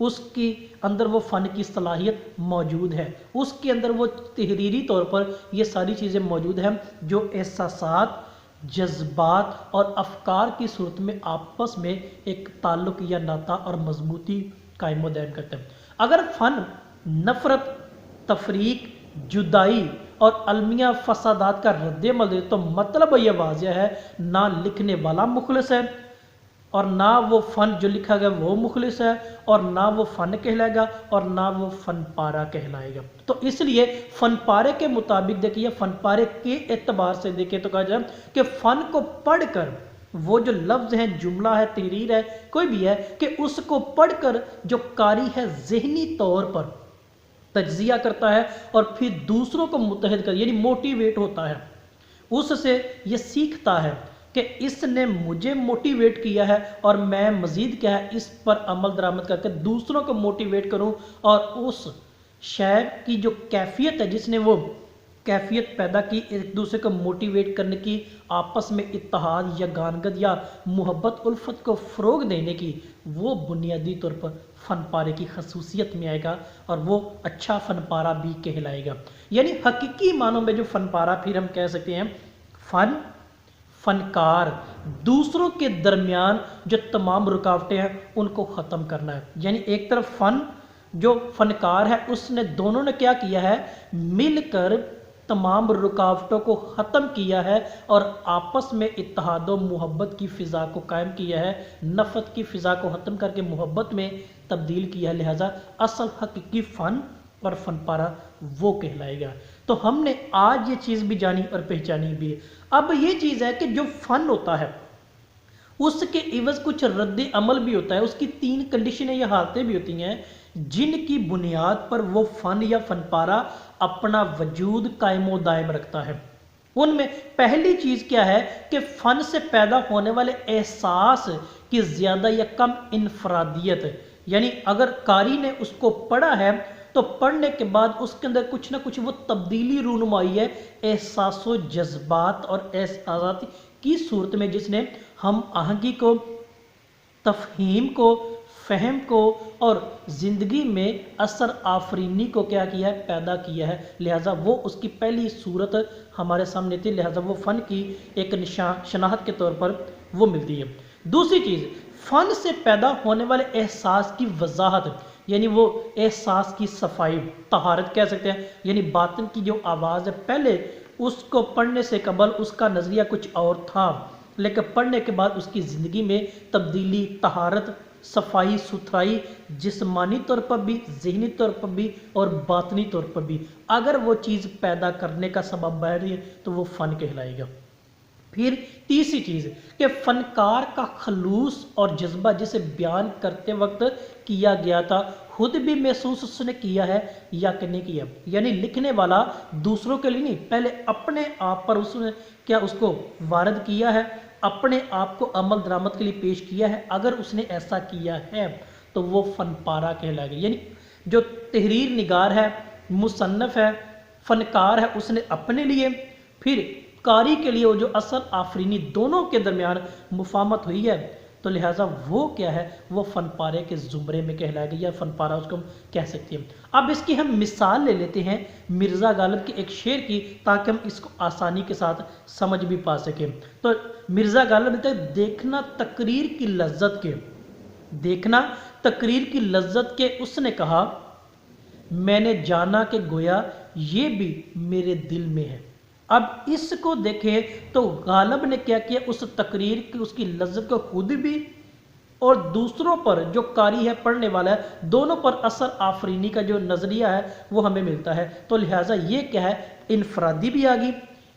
اس کی اندر وہ فن کی صلاحیت موجود ہے، اس کے اندر وہ تحریری طور پر یہ ساری چیزیں موجود ہیں جو احساسات، جذبات اور افکار کی صورت میں آپس میں ایک تعلق یا ناطہ اور مضبوطی قائم و دائم کرتے ہیں۔ اگر فن نفرت، تفریق، جدائی اور المیہ فسادات کا رد عمل دے تو مطلب یہ واضح ہے، نہ لکھنے والا مخلص ہے اور نہ وہ فن جو لکھا گیا وہ مخلص ہے، اور نہ وہ فن کہلائے گا اور نہ وہ فن پارہ کہلائے گا۔ تو اس لیے فن پارے کے مطابق دیکھیے، فن پارے کے اعتبار سے دیکھیں تو کہا جائے کہ فن کو پڑھ کر وہ جو لفظ ہیں، جملہ ہے، تحریر ہے، کوئی بھی ہے، کہ اس کو پڑھ کر جو قاری ہے ذہنی طور پر تجزیہ کرتا ہے اور پھر دوسروں کو متحد کر یعنی موٹیویٹ ہوتا ہے، اس سے یہ سیکھتا ہے کہ اس نے مجھے موٹیویٹ کیا ہے اور میں مزید کیا ہے اس پر عمل درآمد کر کے دوسروں کو موٹیویٹ کروں، اور اس شے کی جو کیفیت ہے، جس نے وہ کیفیت پیدا کی ایک دوسرے کو موٹیویٹ کرنے کی، آپس میں اتحاد یا گانگد یا محبت الفت کو فروغ دینے کی، وہ بنیادی طور پر فن پارے کی خصوصیت میں آئے گا اور وہ اچھا فن پارہ بھی کہلائے گا۔ یعنی حقیقی معنوں میں جو فن پارہ پھر ہم کہہ سکتے ہیں فنکار دوسروں کے درمیان جو تمام رکاوٹیں ہیں ان کو ختم کرنا ہے۔ یعنی ایک طرف جو فنکار ہے اس نے دونوں نے کیا کیا ہے، مل کر تمام رکاوٹوں کو ختم کیا ہے اور آپس میں اتحاد و محبت کی فضا کو قائم کیا ہے، نفرت کی فضا کو ختم کر کے محبت میں تبدیل کیا ہے، لہذا اصل حقیقی فن اور فن پارہ وہ کہلائے گا۔ تو ہم نے آج یہ چیز بھی جانی اور پہچانی بھی ہے۔ اب یہ چیز ہے کہ جو فن ہوتا ہے اس کے عوض کچھ رد عمل بھی ہوتا ہے، اس کی 3 کنڈیشنیں یا حالتیں بھی ہوتی ہیں جن کی بنیاد پر وہ فن یا فن پارہ اپنا وجود قائم و دائم رکھتا ہے۔ ان میں پہلی چیز کیا ہے کہ فن سے پیدا ہونے والے احساس کی زیادہ یا کم انفرادیت، یعنی اگر قاری نے اس کو پڑھا ہے تو پڑھنے کے بعد اس کے اندر کچھ نہ کچھ وہ تبدیلی رونمائی ہے احساس و جذبات اور احساسات کی صورت میں، جس نے ہم آہنگی کو، تفہیم کو، فہم کو اور زندگی میں اثر آفرینی کو کیا کیا ہے، پیدا کیا ہے، لہٰذا وہ اس کی پہلی صورت ہمارے سامنے تھی، لہٰذا وہ فن کی ایک شناخت کے طور پر وہ ملتی ہے۔ دوسری چیز، فن سے پیدا ہونے والے احساس کی وضاحت، یعنی وہ احساس کی صفائی، طہارت کہہ سکتے ہیں، یعنی باطن کی جو آواز ہے، پہلے اس کو پڑھنے سے قبل اس کا نظریہ کچھ اور تھا، لیکن پڑھنے کے بعد اس کی زندگی میں تبدیلی، طہارت، صفائی ستھرائی، جسمانی طور پر بھی، ذہنی طور پر بھی اور باطنی طور پر بھی اگر وہ چیز پیدا کرنے کا سبب بن رہی ہے تو وہ فن کہلائے گا۔ پھر تیسری چیز کہ فنکار کا خلوص اور جذبہ جسے بیان کرتے وقت کیا گیا تھا خود بھی محسوس اس نے کیا ہے یا کہ نہیں کیا، یعنی لکھنے والا دوسروں کے لیے نہیں، پہلے اپنے آپ پر اس نے کیا اس کو وارد کیا ہے، اپنے آپ کو عمل درآمد کے لیے پیش کیا ہے، اگر اس نے ایسا کیا ہے تو وہ فن پارہ کہلائے گا۔ یعنی جو تحریر نگار ہے، مصنف ہے، فنکار ہے، اس نے اپنے لیے، پھر قاری کے لیے وہ جو اثر آفرینی دونوں کے درمیان مفاہمت ہوئی ہے، تو لہٰذا وہ کیا ہے، وہ فن پارے کے زمرے میں کہلائے گا یا فن پارہ اس کو ہم کہہ سکتے ہیں۔ اب اس کی ہم مثال لے لیتے ہیں مرزا غالب کے ایک شعر کی، تاکہ ہم اس کو آسانی کے ساتھ سمجھ بھی پا سکیں۔ تو مرزا غالب نے دیکھنا تقریر کی لذت کے، دیکھنا تقریر کی لذت کے اس نے کہا، میں نے جانا کہ گویا یہ بھی میرے دل میں ہے۔ اب اس کو دیکھیں تو غالب نے کیا کیا، اس تقریر کی اس کی لذت کو خود بھی اور دوسروں پر جو قاری ہے، پڑھنے والا ہے، دونوں پر اثر آفرینی کا جو نظریہ ہے وہ ہمیں ملتا ہے۔ تو لہٰذا یہ کیا ہے، انفرادی بھی آ گئی،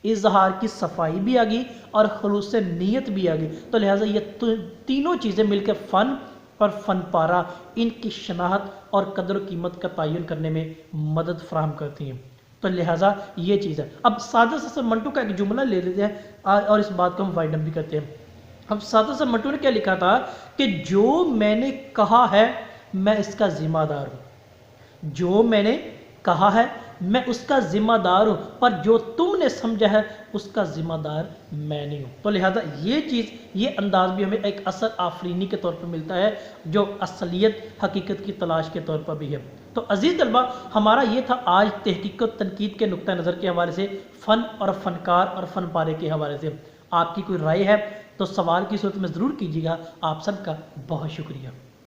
اظہار کی صفائی بھی آ گئی اور خلوص نیت بھی آ گئی۔ تو لہٰذا یہ تینوں چیزیں مل کے فن اور فن پارہ ان کی شناخت اور قدر و قیمت کا تعین کرنے میں مدد فراہم کرتی ہیں۔ تو لہٰذا یہ چیز ہے۔ اب سادہ سا منٹو کا ایک جملہ لے لیتے ہیں اور اس بات کو ہم وائنڈ اپ بھی کرتے ہیں۔ اب سادہ سا منٹو نے کیا لکھا تھا کہ جو میں نے کہا ہے میں اس کا ذمہ دار ہوں، جو میں نے کہا ہے میں اس کا ذمہ دار ہوں، پر جو تم نے سمجھا ہے اس کا ذمہ دار میں نہیں ہوں۔ تو لہٰذا یہ چیز، یہ انداز بھی ہمیں ایک اثر آفرینی کے طور پر ملتا ہے، جو اصلیت حقیقت کی تلاش کے طور پر بھی ہے۔ تو عزیز طلبہ، ہمارا یہ تھا آج تحقیق و تنقید کے نقطہ نظر کے حوالے سے، فن اور فنکار اور فن پارے کے حوالے سے۔ آپ کی کوئی رائے ہے تو سوال کی صورت میں ضرور کیجیے گا۔ آپ سب کا بہت شکریہ۔